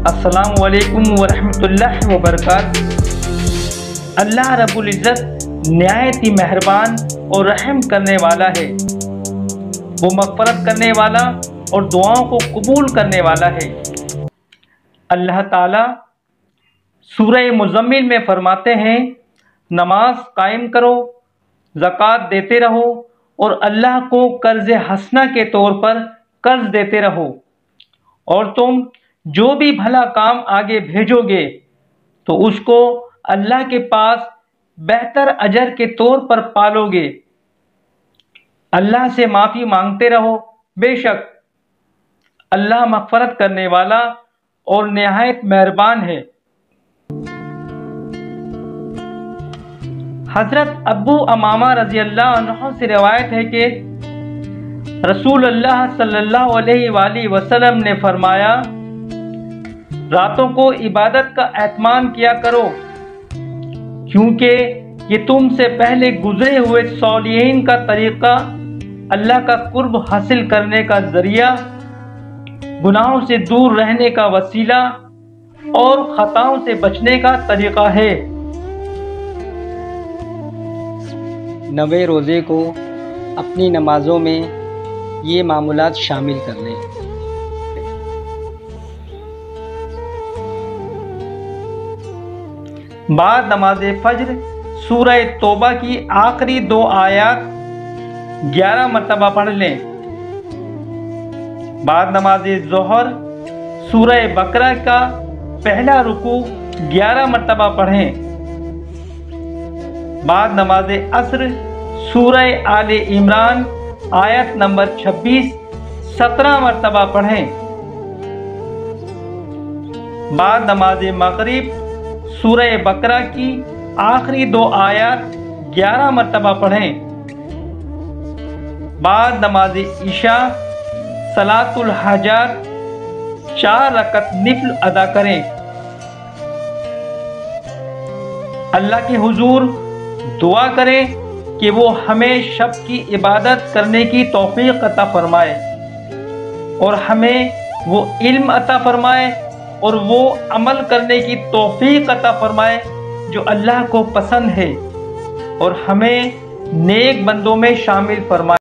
السلام علیکم ورحمۃ اللہ وبرکاتہ۔ اللہ رب العزت نہایت ہی مہربان اور رحم کرنے والا ہے۔ وہ مغفرت کرنے والا اور دعاؤں کو قبول کرنے والا ہے۔ اللہ تعالیٰ سورہ مزمل میں فرماتے ہیں، نماز قائم کرو، زکوٰۃ دیتے رہو اور اللہ کو قرض حسنہ کے طور پر قرض دیتے رہو، اور تم جو بھی بھلا کام آگے بھیجو گے تو اس کو اللہ کے پاس بہتر اجر کے طور پر پالو گے۔ اللہ سے معافی مانگتے رہو، بے شک اللہ مغفرت کرنے والا اور نہایت مہربان ہے۔ حضرت ابو امامہ رضی اللہ عنہ سے روایت ہے کہ رسول اللہ صلی اللہ علیہ وآلہ وسلم نے فرمایا، راتوں کو عبادت کا اہتمام کیا کرو، کیونکہ یہ تم سے پہلے گزرے ہوئے صالحین کا طریقہ اللہ کا قرب حاصل کرنے کا ذریعہ، گناہوں سے دور رہنے کا وسیلہ اور خطاؤں سے بچنے کا طریقہ ہے۔ 90 روزے کو اپنی نمازوں میں یہ معمولات شامل کر لیں۔ بعد نماز فجر سورہ توبہ کی آخری 2 آیات 11 مرتبہ پڑھ لیں۔ بعد نماز ظہر سورہ بقرہ کا پہلا رکوع 11 مرتبہ پڑھیں۔ بعد نماز عصر سورہ آل عمران آیت نمبر 26 17 مرتبہ پڑھیں۔ بعد نماز مغرب سورہ بقرہ کی آخری 2 آیات 11 مرتبہ پڑھیں۔ بعد نماز عشاء صلاۃ الحاجات 4 رکعت نفل ادا کریں۔ اللہ کے حضور دعا کریں کہ وہ ہمیں شب کی عبادت کرنے کی توفیق عطا فرمائے، اور ہمیں وہ علم عطا فرمائے اور وہ عمل کرنے کی توفیق عطا فرمائے جو اللہ کو پسند ہے، اور ہمیں نیک بندوں میں شامل فرمائے۔